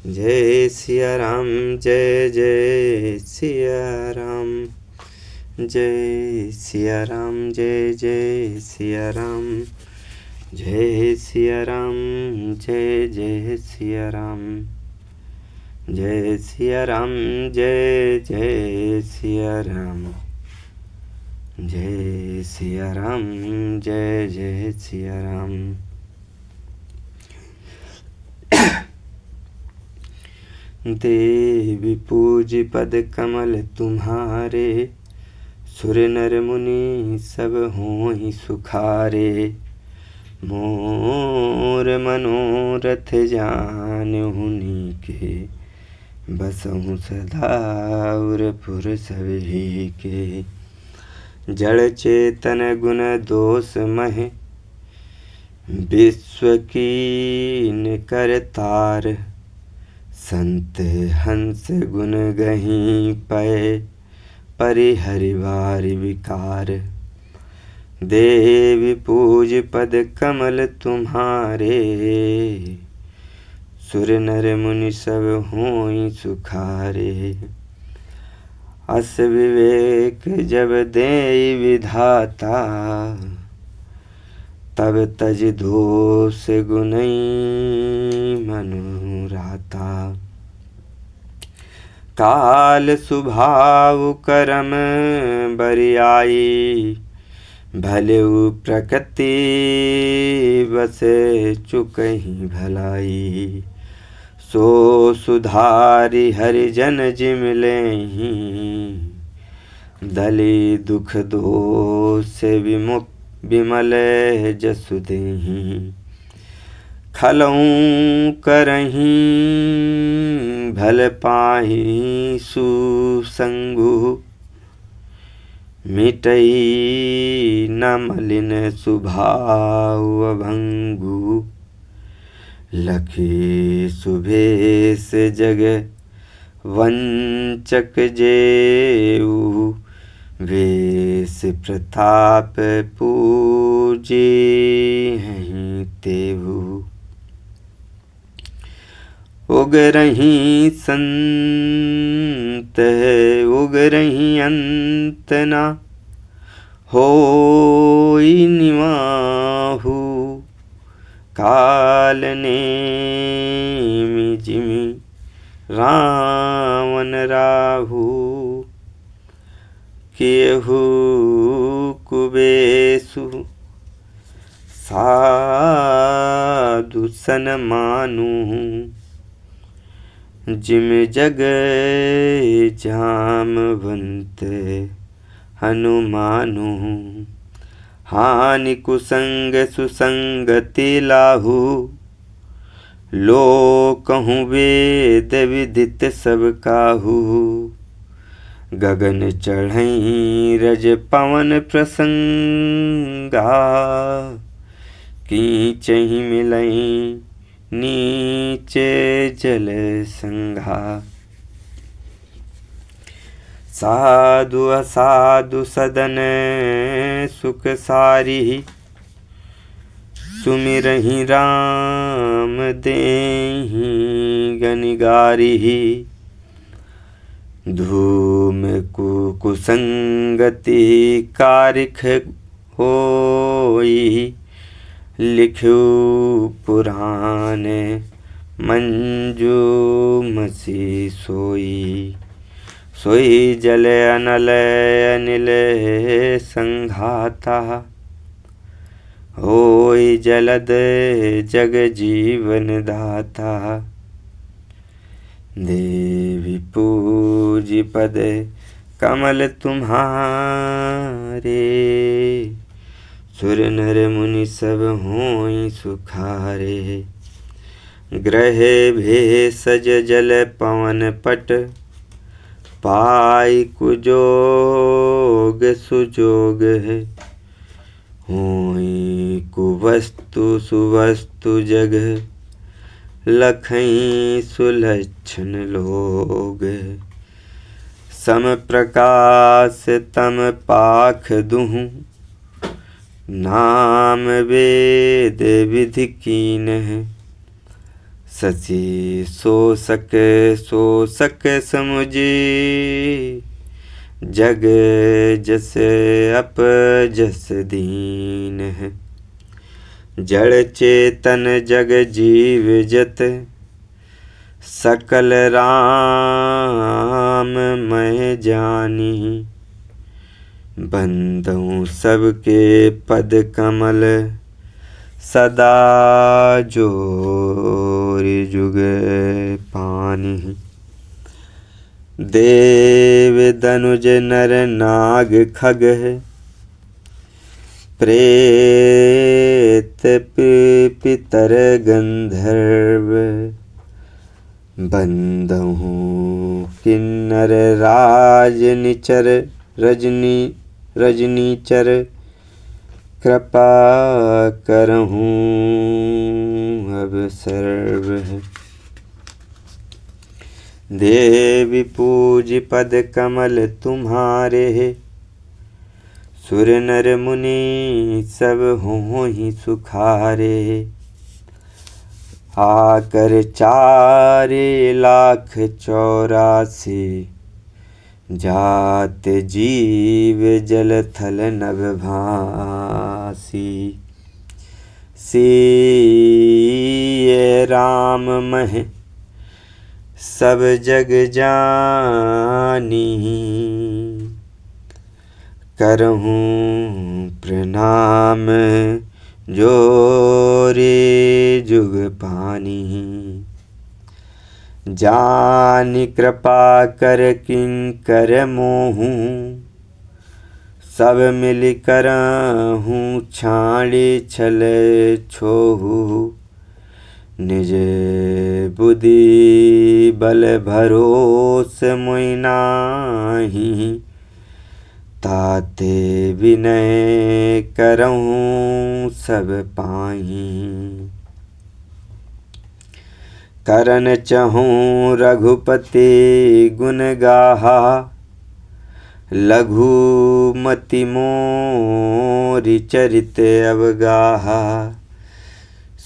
जय सिया राम, जय जय सिया राम। जय सिया राम, जय जय सिया राम। जय सिया राम, जय जय सिया राम। जय सिया राम, जय जय सिया राम। जय सिया राम, जय जय सिया राम। देवी पूज पद कमल तुम्हारे, सुर नर मुनि सब होहि सुखारे। मोर मनोरथ जानिहु नीके, बसहु सदा उरपुर सबहि के। जड़ चेतन गुण दोष मह, विश्व कीन करतार। संत हंस गुण गहीं पै, परिहरि वारि विकार। देवी पूज पद कमल तुम्हारे, सुर नर मुनि सब होई सुखारे। अस विवेक जब देई विधाता, तब तज दोष गुनई मनुराता। काल सुभाव करम बरियाई, भलेउ प्रकृति बसे चुकहि भलाई। सो सुधारि हरिजन जिम लेहि, दली दुख दोष विमल जसु देहि। खलऊँ करहीं भल पाहि सुसंगु, मिटई न मलिन सुभाव अभंगु। लखी सुभेश जग वंचक जेऊ, वेश प्रताप पूजे हैं तेहु। उगरहीं संत उगरहीं अंत न होई निवाहु। काल नेमि जिमि रावण राहु, केहू कुबेसु साधु सन मानु। जिम जग जामवंत हनुमानु। हानि कुसंग सुसंगति लाहु, लोकहु वेद विदित सब काहू। गगन चढ़ई रज पवन प्रसंगा, कीचहि मिलई नीचे जल संघा। साधु असाधु सदन सुख सारी, सुमिरहि राम देहि गनिगारी। धूम कुसंगति कारिख होई, लिखु पुराण मंजू मसी सोई। सोई जल अनल अनिल संघाता, होई जलद जग जीवन दाता। देवी पूज पद कमल तुम्हारे, सुर नर मुनि सब होई सुखारे। ग्रह भेषज जल पवन पट, पाई कुजोग सुजोग है। होई कुवस्तु सुवस्तु जग, लखई सुलक्षण लोग। सम प्रकाश तम पाख दुहु, नाम वेद विधि कीन है। शशि शोषक शोषक समुझी जग जस अप जस दीन है। जड़ चेतन जग जीव जत सकल राम मैं जानी। बंदऊँ सबके पद कमल सदा जोर जुग पानी। देव दनुज नर नाग खग प्रेत पितर गंधर्व। बंदहूँ किन्नर राज निचर रजनीचर कृपा करहूँ अब सर्व। देवी पूज पद कमल तुम्हारे सुर नर मुनि सब हों ही सुखारे। आकर 4,84,000 जात जीव जल थल नभ भासी। सिय राम मह सब जग जानी। करहूँ प्रणाम जोरे जुग पानी। जानि कृपा कर किंकर मोहूँ सब मिल करहूँ छाड़ी छल छोहू। निज बुद्धि बल भरोस मोहि नाहीं ताते विनय करहूँ सब पाहीं। करन चहूँ रघुपति गुण गाहा लघुमति मोरि चरित अवगाहा।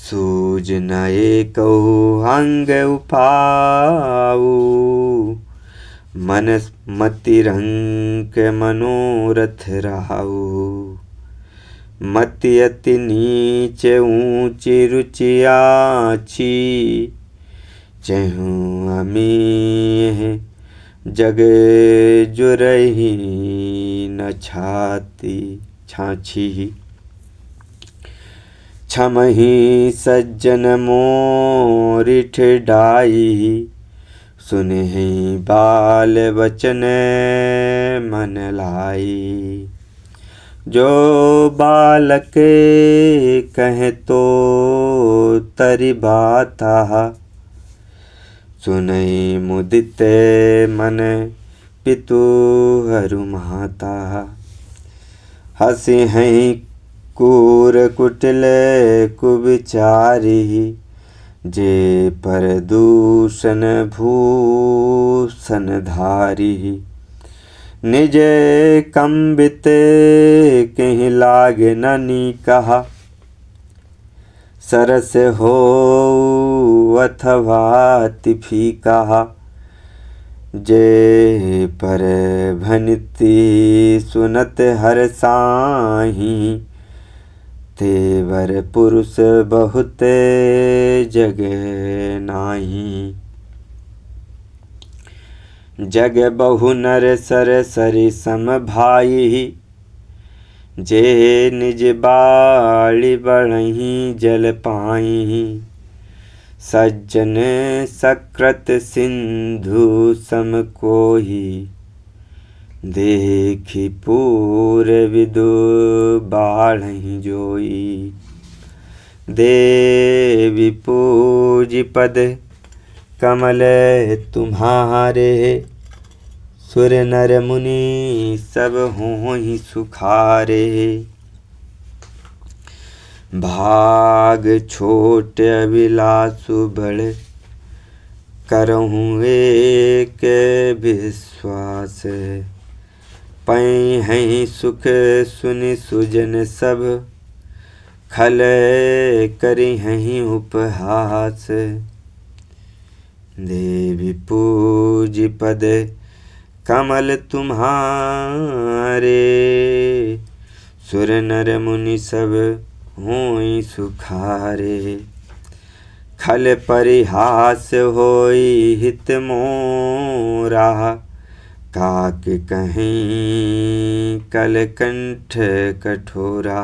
सूझ न एकहु अंग उपाऊ मन मति रंक मनोरथ राहु। मति अति नीच ऊंची रुचि आछी चहूँ अमीह जग जुरही न छाछी। छमहि सज्जन मोरिठ डाई सुनहि बाल वचन मन लाई। जो बालक कहे तो तरि बाता सुनहि मुदित मन पितु हरु माता। हंसी हैं कूर कुटिल कुविचारी जे पर दूषण भूषण धारी। निज कंबित कहीं लागे ननी कहा सरस हो अथवा तिफी कहा। जे पर भनिति सुनत हर साही तेवर पुरुष बहुत जग नाही। जग बहु नर सर सरि सम भाई जे निज बाळि बढ़ही जल पाई। सज्जन सकृत सिंधु सम कोही देखि पूर विदु बाढ़हि जोई। देवी पूज पद कमल तुम्हारे सुर नर मुनि सब हों ही सुखारे। भाग छोट अभिलाषु बड़ करहूँ एक विश्वास। पै हैं सुख सुनि सुजन सब खल करि हैं उपहास। देवी पूज पद कमल तुम्हारे, सुर नर मुनि सब होई सुखारे। खल परिहास होई हित मोरा, काक कहीं कलकंठ कठोरा।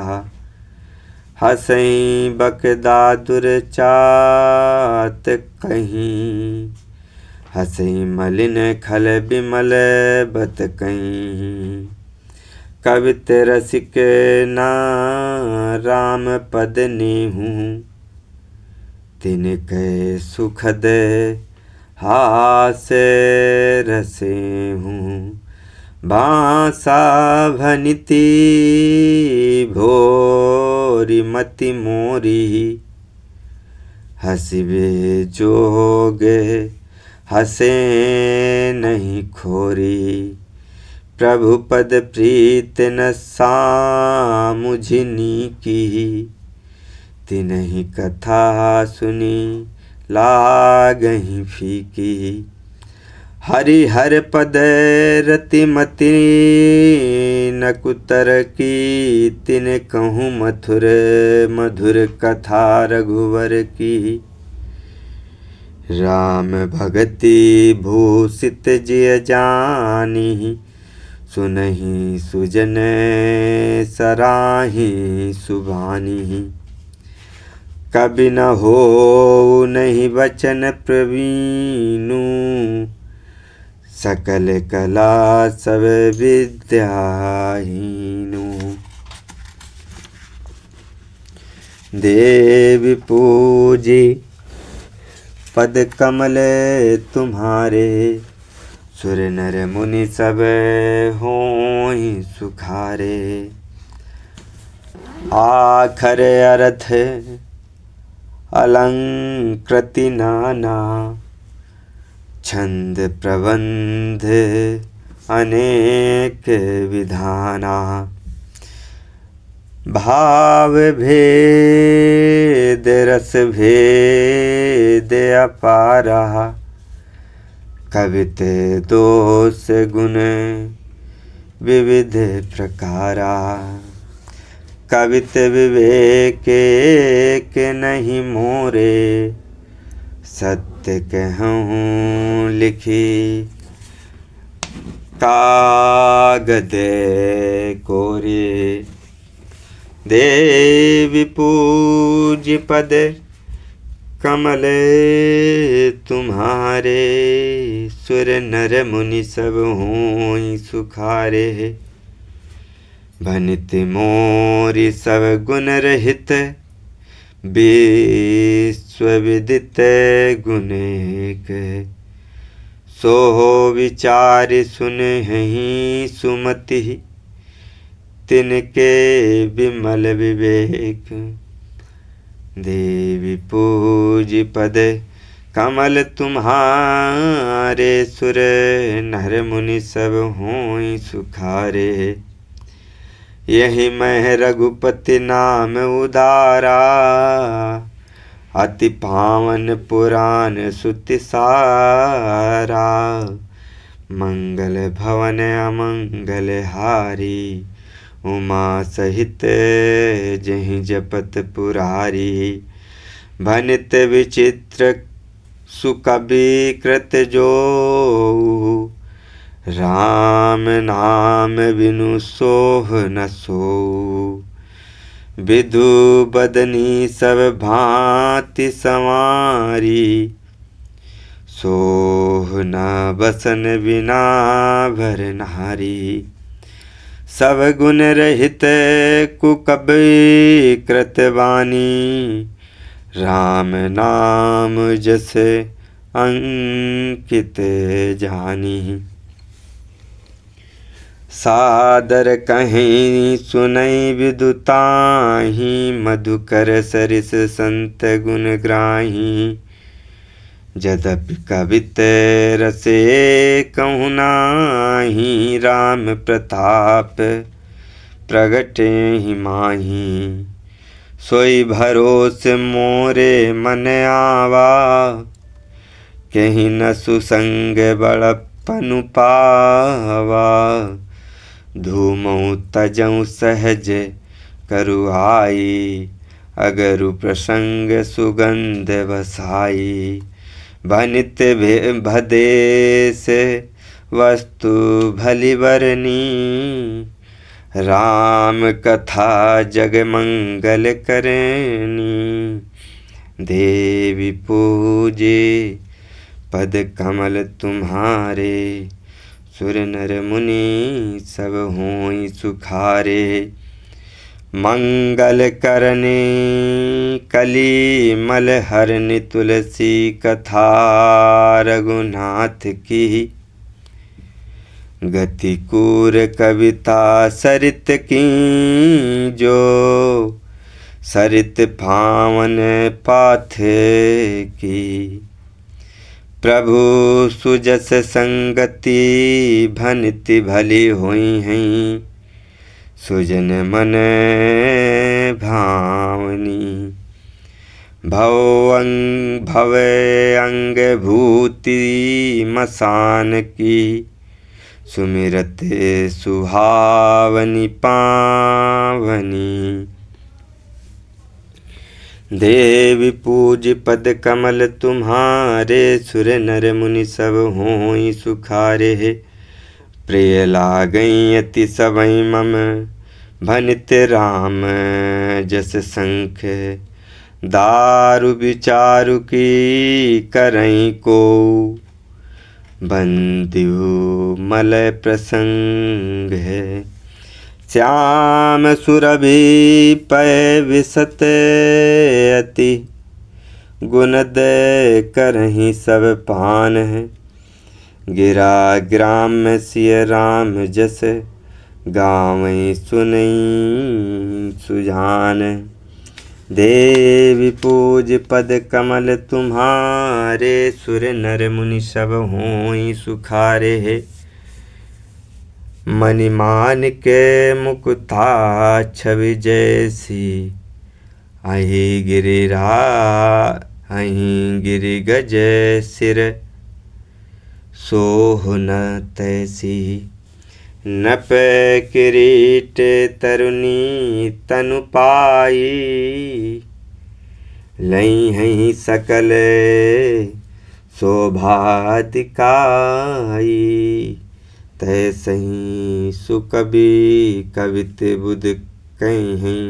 हसई बकदादुर चात कहीं, हसई मलिन खल बिमल बत कहीं। कवित रसिक ना राम पद नेहूँ, तिनके सुखद हास रसे हूँ। भाषा भनिति भोरी मति मोरी, हसिबे जोगे हसे नहीं खोरी। प्रभु पद प्रीत न सामुझनी की, तिनहि कथा सुनी लागहि फीकी। हरिहर पद रतिमति न कुतर की, तिन कहूँ मथुर मधुर कथा रघुवर की। राम भगति भूषित जिय जानी, सुनहि सुजन सराहि सुभानी। कबि न हो नहीं वचन प्रवीणु, सकल कला सब विद्याहीनु। देवी पूजी पद कमल तुम्हारे, सुर नर मुनि सब होई सुखारे। आखर अर्थ अलंकृति नाना, छंद प्रबंध अनेक विधाना। भाव भेद रस भेद अपारा, कवित दोष गुण विविध प्रकारा। कवित विवेक के नहीं मोरे, सत्य कहूँ लिखी कागद कोरे। देवी पूज पद कमल तुम्हारे, सुर नर मुनि सब होई सुखारे। भनित मोरी सब गुण रहित, विश्व विदित गुण एक। सो विचार सुनहि सुमति, तिनके विमल विवेक। देवी पूज पद कमल तुम्हारे, सुर नर मुनि सब होई सुखारे। यही मैं रघुपति नाम उदारा, अति पावन पुराण सुति सारा। मंगल भवन अमंगल हारी, उमा सहित जहि जपत पुरारी। भनित विचित्र सुकवि कृत जो, राम नाम बिनु सोह न सोऊ। विधु बदनी सब भांति संवारी, सोह न बसन बिना भर नारी। सब गुण रहित कुकवि कृत वाणी, राम नाम जस अंकित जानी। सादर कहीं सुनई विदुताही, मधुकर सरिस संत गुण ग्राही। यद्यपि कवित रसे कहूँ नाही, राम प्रताप प्रगटे ही माही। सोई भरोस मोरे मन आवा, कहीं न सुसंग बड़पनु पावा, धूमऊ तजऊ सहज करुआई, अगरु प्रसंग सुगंध बसाई। भनित भदेश वस्तु भली बरनी, राम कथा जग मंगल करनी। देवी पूजे पद कमल तुम्हारे, सुर नर मुनि सब होई सुखारे। मंगल करने कली मल हरनि, तुलसी कथा रघुनाथ की। गति कूर कविता सरित की, जो सरित पावन पाथे की। प्रभु सुजस संगति भनिति भली हुई हैं, सुजन मन भावनी। भव अंग भूति मसान की, सुमिरते सुहावनी पावनी। देवी पूज पद कमल तुम्हारे, सुर नर मुनि सब होई सुखारे। प्रिय लागई अति सबई मम, भनित राम जस संख। दारु विचारु की करई को, बंदिहु मलय प्रसंग है। श्याम सुरभि पय विसत अति, गुणद करहि सब पान है। गिरा ग्राम सिय राम जस, गावई सुनई सुजान। देवी पूज पद कमल तुम्हारे, सुर नर मुनि सब होई सुखारे। मणिमान के मुकुता छवि जैसी, अहि गिरि गज सिर। सोहन तैसी नप किरीट, तरुणी तनु पाई। लई हैं सकल शोभा दिखाई, तैसही सुकवि कवित बुध कहीं।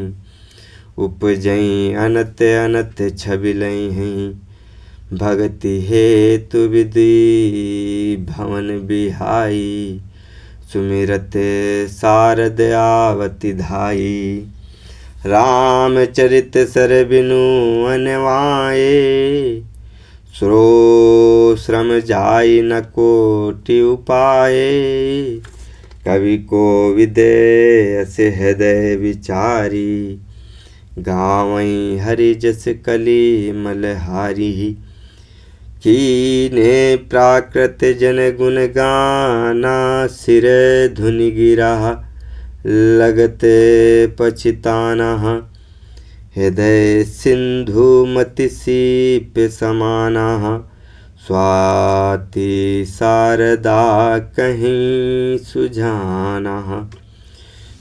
उपजई अनत अनत छवि लई हैं, भगति हेतु विधि भवन बिहाई। सुमिरत शारद आवति धाई, रामचरित सर बिनु अनवाए। श्रो श्रम जाई न कोटि उपाय, कवि को विदेश हृदय विचारी। गावई हरि जस कली मलहारी, कीने प्राकृत जन गुण गाना। सिर धुनि गिरा लगते पछिताना, हृदय सिंधु मति सीप समाना। स्वाति शारदा कहीं सुझाना,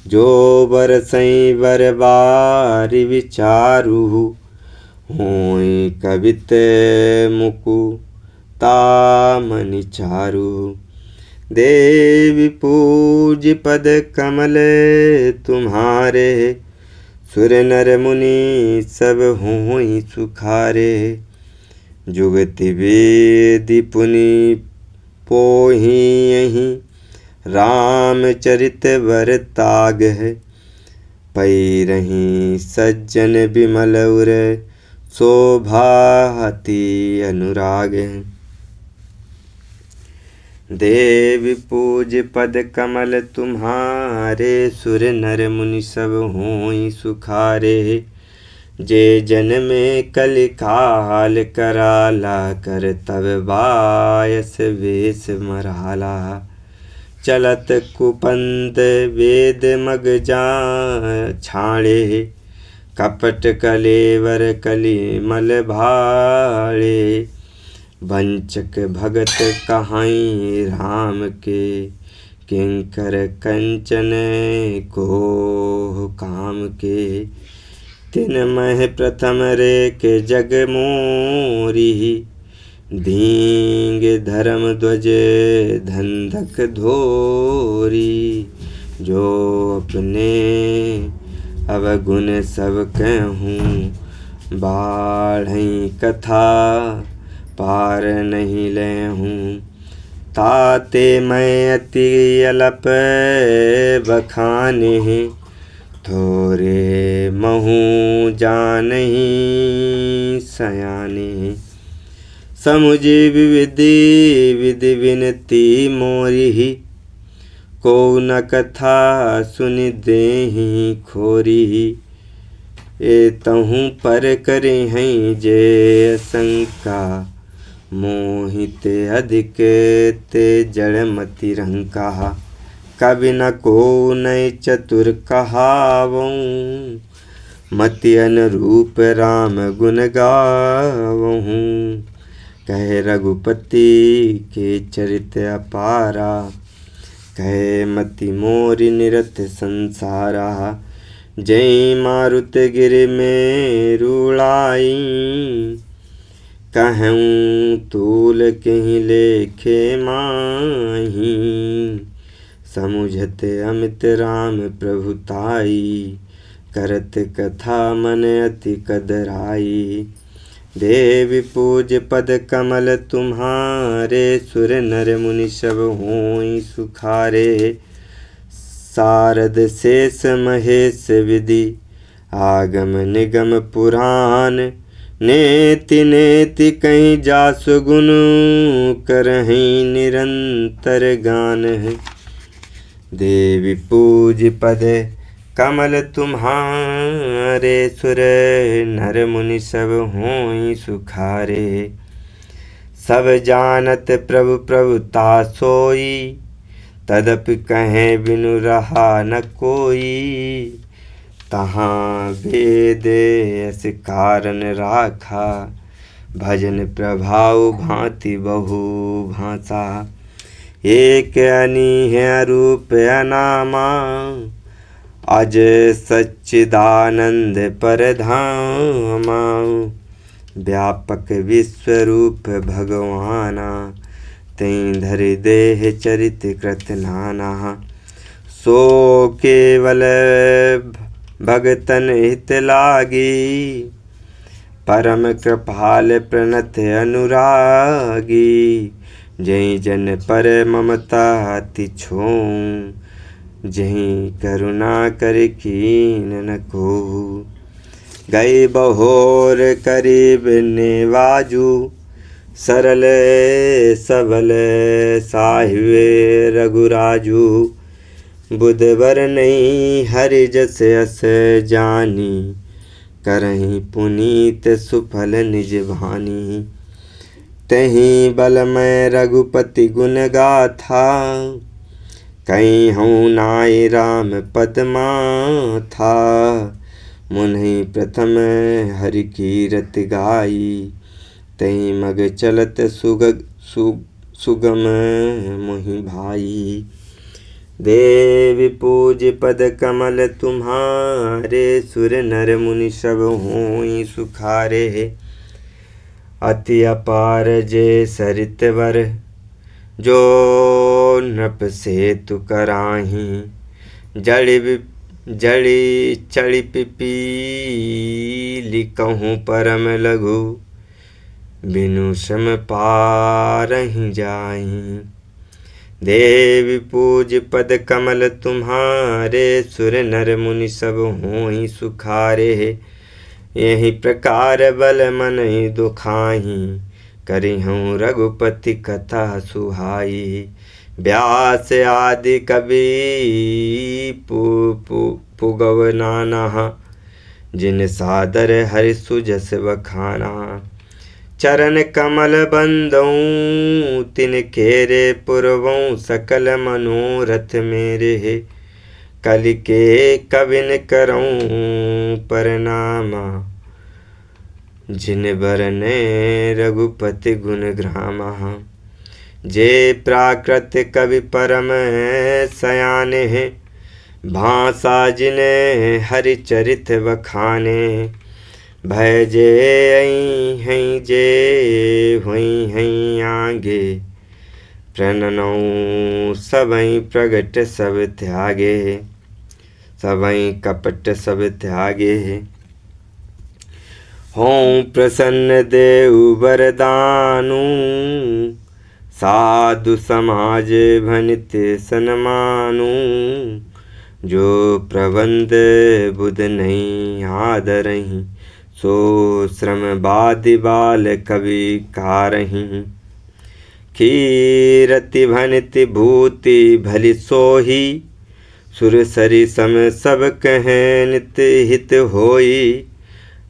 जो बरसई बरबारी विचारु। होई कवित मुकुता मनि चारु। देवी पूज पद कमल तुम्हारे, सुर नर मुनि सब होई सुखारे। जुगति वेदी पुनि पोहि यहीं, रामचरित वर ताग है। पै रही सज्जन बिमल उर, शोभाति अनुराग। देवी पूज पद कमल तुम्हारे, सुर नर मुनि सब होई सुखारे। जे जन में कलि काल कराला, कर तब बायस वेश मराला। चलत कुपंत वेद मग जा छाड़े, कपट कलेवर कली मल भाड़े। वंचक भगत कहाई राम के, किंकर कंचन को काम के। तिन मह प्रथम रे के जग मोरी, धींग धर्म ध्वज धंधक धोरी। जो अपने अवगुण सब कहूँ, बाढ़ई कथा पार नहीं लेहूँ। ताते मैं अति अलप बखाने, थोरे महू जानही सयाने। समुझी विधि विधि विनती मोरी, को न कथा सुनि देहि खोरी। ए तहु पर करे हैं जे शंका, मोहित अधिक ते जड़मति रंका। कवि न को नय चतुर कहावऊँ, मति अनुरूप राम गुण गावहूँ। कहे रघुपति के चरित अपारा, कहे मति मोरि निरत संसारा। जय मारुत गिर में रुड़ाई, कहूँ तूल कहीं लेखे माही। समुझत अमित राम प्रभुताई, करत कथा मन अति कदराई। देवी पूज पद कमल तुम्हारे, सुर नर मुनि सब होई सुखारे। सारद शेष महेश विधि, आगम निगम पुराण। नेति नेति कहीं जासु गुण, करहीं निरंतर गान। देवी पूज पद कमल तुम्हारे, सुर नर मुनि सब होई सुखारे। सब जानत प्रभु प्रभुता सोई, तदपि कहें बिनु रहा न कोई। तहाँ वेद अस कारण राखा, भजन प्रभाव भांति बहु भाषा। एक अनीह रूप अनामा, अज सच्चिदानंद परधामा। व्यापक विश्वरूप भगवाना, तैं धरि देह चरित कृत नाना। सो केवल भगतन हित लागी, परम कृपाल प्रणत अनुरागी। जय जन पर ममता अति छों, जहीं करुणा कर कीन न को। गए बहोर करीब नेवाजू, सरल सबल साहिबे रघुराजू। बुधवर नहीं हरि जस अस जानी, करहीं पुनीत सुफल निज भानी। तहीं बल में रघुपति गुण गाथा, कहीं हूँ नाई राम पद माथा। मुन्हि प्रथम हरि कीरत गाई, तहीं मग चलत सुगम मुहि भाई। देवी पूज पद कमल तुम्हारे, सुर नर मुनि सब होई सुखारे। अति अपार जे सरित वर, जो नृप सेतु कराही। जड़ी चढ़ी पिपीली, कहूँ परम लघु बिनु श्रम पारहि जाई। देवी पूज पद कमल तुम्हारे, सुर नर मुनि सब होई सुखारे। यही प्रकार बल मन दुखाही, करिहूँ रघुपति कथा सुहाई। व्यास आदि कवि पुगव नाना, जिन सादर हरि सुजस बखाना। चरण कमल बंदऊँ, तिन केरे पुरवऊँ सकल मनोरथ मेरे। कलि के कविन करऊँ परनामा, जिन बरने रघुपति गुण ग्रामा। जे प्राकृत कवि परम सयाने हैं, भाषा जिने हरिचरित बखाने। भय जे आई हैं जे हुई हैं आगे, प्रणनौ सबई प्रगट सब त्यागे। सबई कपट सब त्यागे, हों प्रसन्न देव वरदानु। साधु समाज भनित सन्मानु, जो प्रबंध बुध नहीं आदरहीं। सो श्रम बादि बाल कवि कारहीं। कीरति भनित भूति भली सोही, सुर सरि सम सब कहें नित हित होई।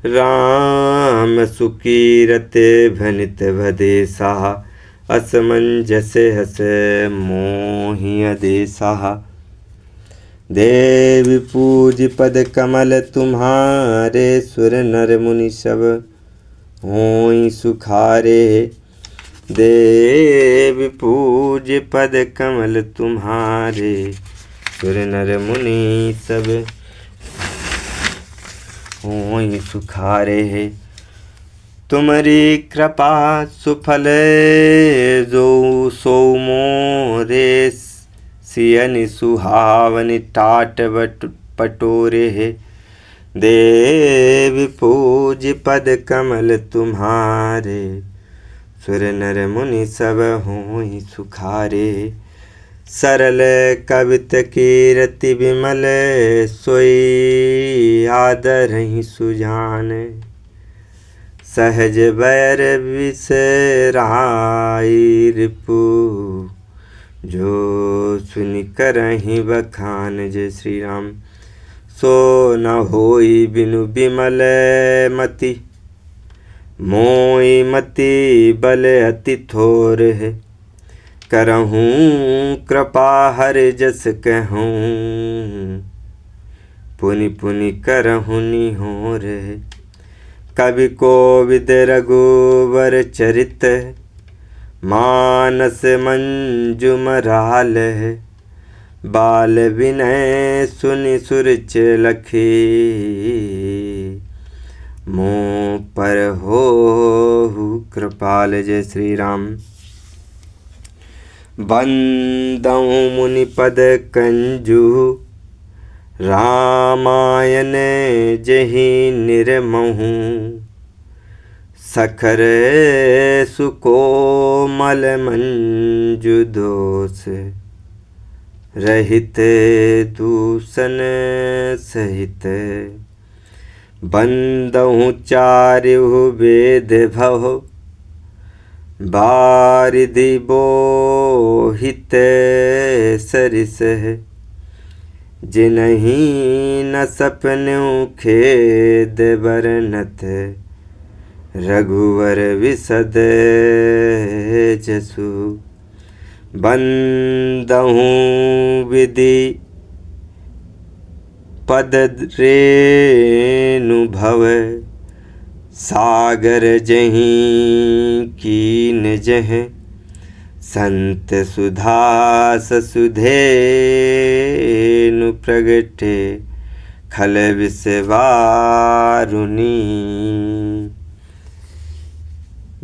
राम सुकीरत भनित भदेसा, असमंजस हस मोहि अदेसा। देव पूज पद कमल तुम्हारे, सुर नर मुनि सब होई सुखारे। देव पूज पद कमल तुम्हारे, सुर नर मुनि सब होई सुखारे। तुम्हारी कृपा सुफल जो सो मोरे। सियनि सुहावनि टाट पटोरे। देव पूज पद कमल तुम्हारे, सुर नर मुनि सब होई सुखारे। सरल कवित कीरति विमल, सोई आदरहि सुजान। सहज बैर विसराई रिपु, जो सुनि करहि बखान। जय श्री राम। सो न होई बिनु विमल मति, मोई मति बल अति थोर है। करहूँ कृपा हरि जस कहूँ, पुनि पुनि करहूँ निहोर। कवि कोविद रघुवर चरित, मानस मंजुमराल। बाल विनय सुनि सुरच लखी, मोह पर होहु कृपाल। जय श्री राम। बंदौ मुनि पद कंजु, रामायण जहि निर्महु। सखर सुकोमल मंजु दोष, रहित दूषण सहित। बंदहु चारिहु वेद भव, बारिधि बोहित सरिस। जिनहि न सपनु खेद बरनत, रघुवर विशद जसु। बंदहु विधि पद रेणु भव, सागर जहीं कीन जह। संत सुधा ससुधेनु प्रगटे, खल विषवारुणी।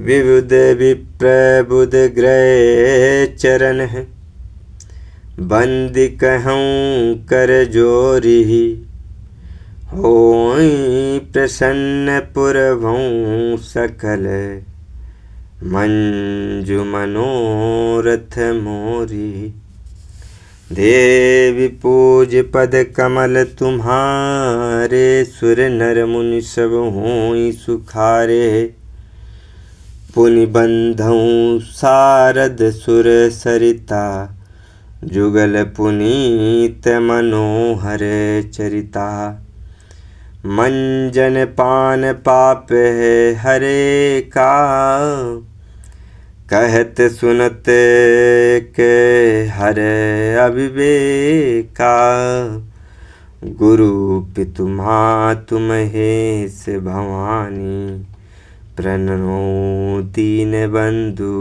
विबुध विप्रबुध ग्रह चरण है, बंदी कहूँ कर जोरी। होई प्रसन्न पुरभूं सकल, मंजु मनोरथ मोरी। देवी पूज पद कमल तुम्हारे, सुर नर मुनि सब होई सुखारे। पुनि बंधऊँ सारद सुर सरिता, जुगल पुनीत मनोहर चरिता। मंजन पान पाप है हरे का, कहत सुनत के हरे अविवेका। गुरु पितु मातु महेश भवानी, प्रणो दीन बंधु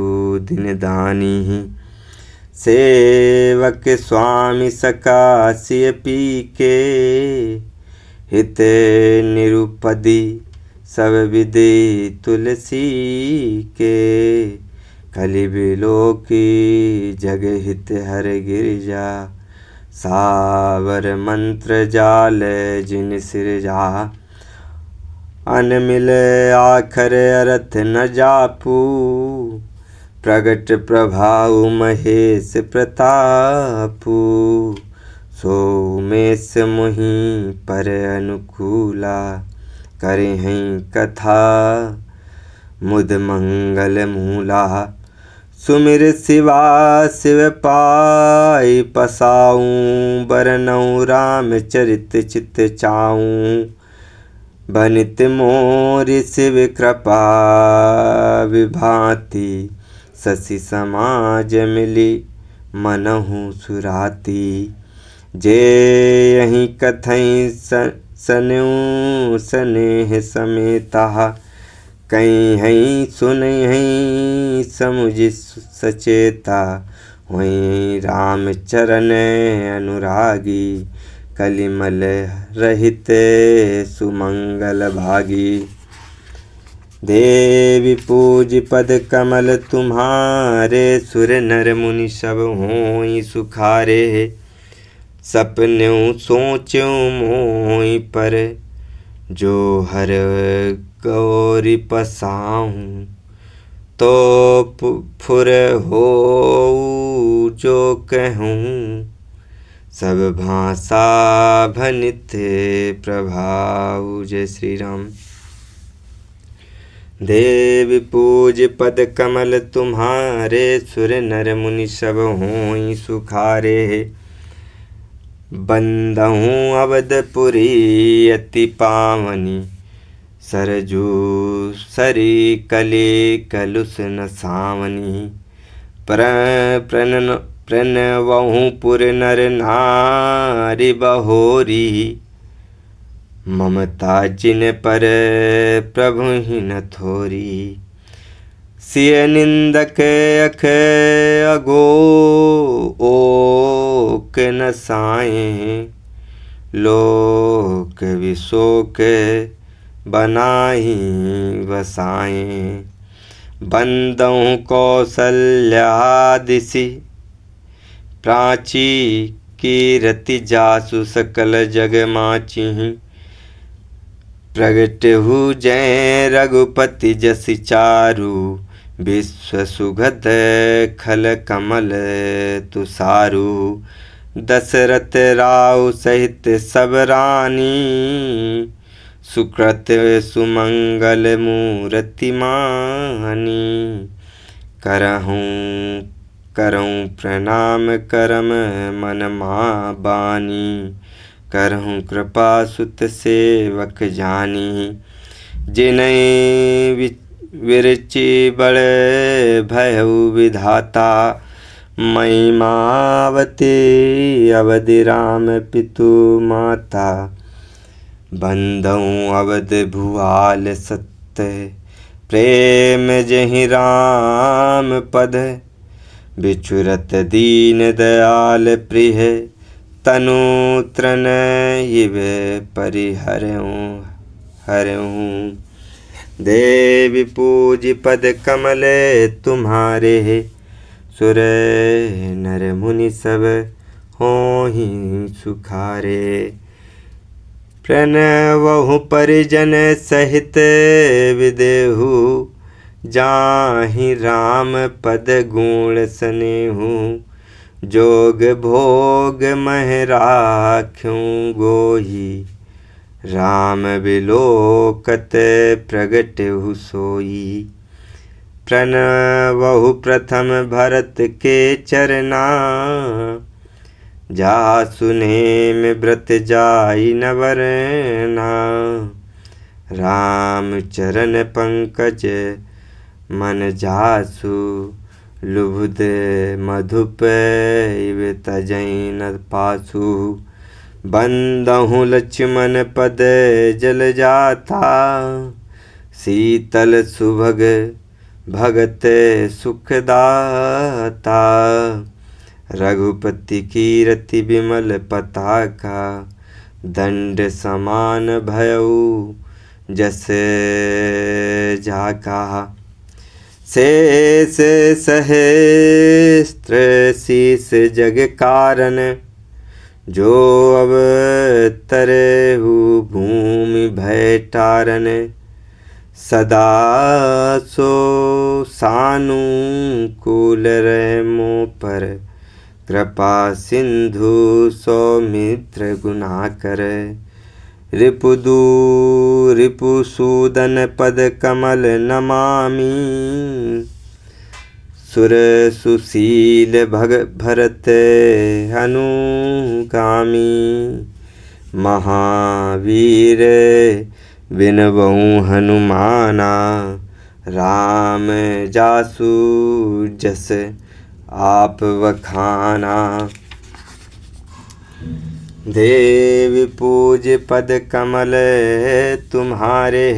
दिन दानी। सेवक स्वामी सकासिय पी के, हित निरुपदी सब विदे तुलसी के। कलि बिलो की जग हित हर गिरजा, सावर मंत्र जाल जिन सिरजा। अन मिल आखर अर्थ न जापू, प्रगट प्रभाव महेश प्रतापू। सो मेष मुहि पर अनुकूला, करे हैं कथा मुद मंगल मूला। सुमिर शिवा शिव पाई पसाऊं, बरनऊं राम चरित चित चाऊं। बनित मोर शिव कृपा विभाति, शशि समाज मिली मनहु सुराती। जे यही कथई सन्यु स्नेह समेता, कहीं हैं सुन हैं समुझ सचेता। वहीं राम चरण अनुरागी, कलिमल रहित सुमंगल भागी। देवी पूज पद कमल तुम्हारे, सुर नर मुनि सब होई सुखारे। सपन्यों सोच्यों मोहि पर, जो हर गौरी पसाऊं। तो फुर हो जो कहूँ, सब भाषा भनित प्रभाव। जय श्री राम। देव पूज पद कमल तुम्हारे, सुर नर मुनि सब होई सुखारे। बंदहूँ अवधपुरी अति पावनी, सरजू सरी कली कलुष न सावनी। प्रणवहूँ पुर नर नारी बहोरी, ममता जिन पर प्रभु ही न थोरी। सिय निंदक अख अगो ओक न साए, लोक विशोक बनाई वसाए। बंदहूँ कौसल्यादिसि, प्राची कीरति जासु सकल जग माची। प्रगट हु जय रघुपति जसि चारु, विश्व सुगत खल कमल तुसारु। दशरथ राव सहित सब रानी, सुकृत सुमंगल मूरति मानी। करहूँ प्रणाम करम मन मा बानी, करहूँ कृपा सुत सेवक जानी। जिनहि विरचि बड़ भयउ विधाता, महिमावती अवधि राम पितु माता। बंदहूँ अवध भुआल सत्य, प्रेम जहि राम पद। बिचुरत दीन दयाल प्रिय, तनु तृण इव परिहरऊँ। देवी पूज पद कमल तुम्हारे, सुर नर मुनि सब होहि सुखारे। प्रणवहु परिजन सहित विदेहु, जाहि राम पद गुण स्नेहु। जोग भोग मह राख्यूं गोही, राम बिलोकत प्रगट हु सोई। प्रणवहु प्रथम भरत के चरना, जासु नेम व्रत जाई न वरना। राम चरण पंकज मन जासु, लुब्ध मधुप इव तजहि न पासु। बंदहूँ लक्ष्मण पद जल जाता, शीतल सुभग भगत सुखदाता। रघुपति कीरति विमल पताका। दंड समान भयउ जस जाका। शेष सहस्त्र शीस जग कारण। जो अब तरहु भूमि भय टारन। सदा सो सानुकूल रहे मों पर। कृपा सिंधु सौमित्र गुना कर। रिपुसूदन पद कमल नमामि। सुर सुशील भरत अनुगामी। महावीर विनबहु हनुमाना। राम जासु जस आप वखाना। देव पूज पद कमल तुम्हारे।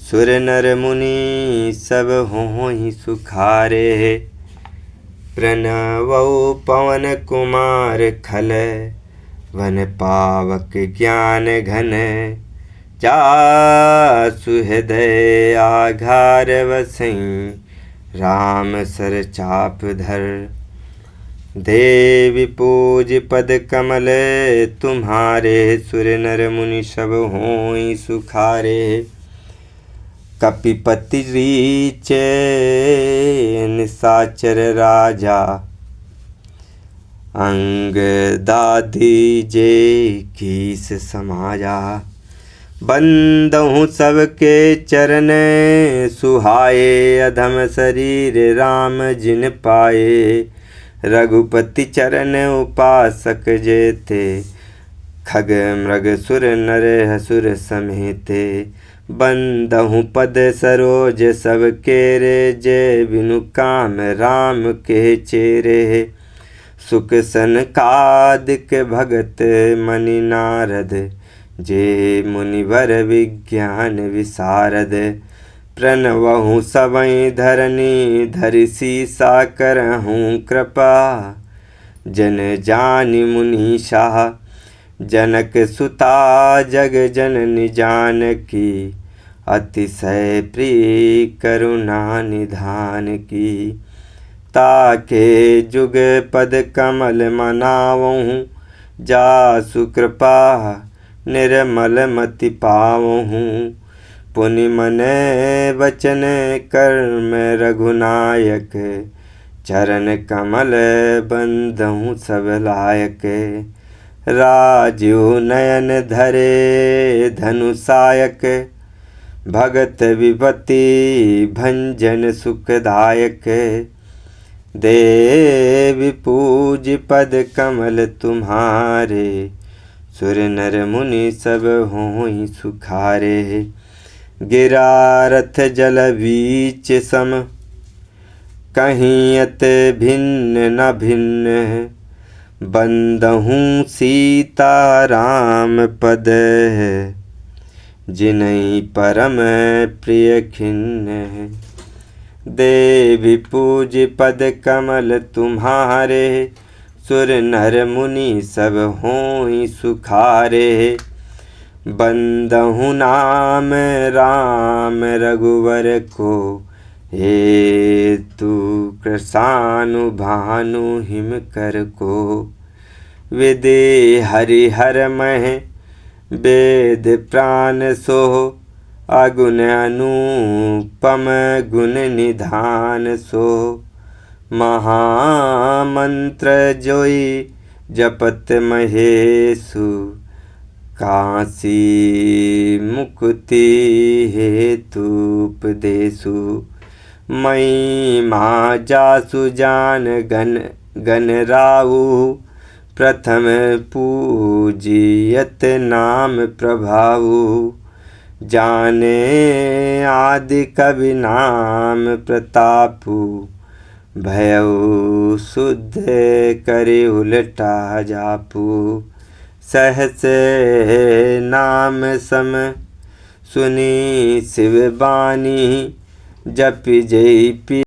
सुर नर मुनि सब होहि सुखारे। प्रणवौ पवन कुमार खल। वन पावक ज्ञान घन। जासु हृदय आधार वसई। राम सर चाप धर। देवी पूज पद कमल तुम्हारे। सुर नर मुनि सब होई सुखारे। कपिपति रीचे निशाचर राजा। अंग दादी जे कीस समाजा। बंदहु सबके चरण सुहाए। अधम शरीर राम जिन पाए। रघुपति चरण उपासक जेते। खग मृग सुर नर असुर समेते। बंदहु पद सरोज सब केरे। जय बिनु काम राम के चेरे। सुख सनकादिक भगत मनि नारद। जे मुनिवर विज्ञान विशारद। प्रणवहु सबई धरनी धरि सीसा करहूँ कृपा। जन जानि मुनि शाह। जनक सुता जग जननी जानकी। अतिशय प्रिय करुणा निधान की। ताके जुग पद कमल मनावहूँ। जासु कृपा निर्मल मति पावहूँ। पुनि मन वचन कर्म रघुनायक। चरण कमल बंदहु सब लायक। राजीव नयन धरे धनुषायक। भगत विपति भंजन सुखदायक। देवी पूज पद कमल तुम्हारे। सुर नर मुनि सब होई सुखारे। गिरारथ जल बीच सम। कहीं अत भिन्न न भिन्न। बंदहूँ सीता राम पद। जिनहि परम प्रिय खिन्न। देवी पूज पद कमल तुम्हारे। सुर नर मुनि सब होई सुखारे। बंदहु नाम राम रघुवर को। हेतु कृसानु भानु हिम कर को। विदे हरिहर मह वेद प्राण सो। अगुण अनुपम गुण निधान सो। महामंत्र जोई जपत महेशु। काशी मुक्ति हेतु उपदेशु। मई माँ जासु जान गन राहु। प्रथम पूजियत नाम प्रभाऊ। जाने आदि कवि नाम प्रतापु। भयउ शुद्ध करे उलटा जापू। सहस नाम सम सुनी शिव बानी जपि जय पी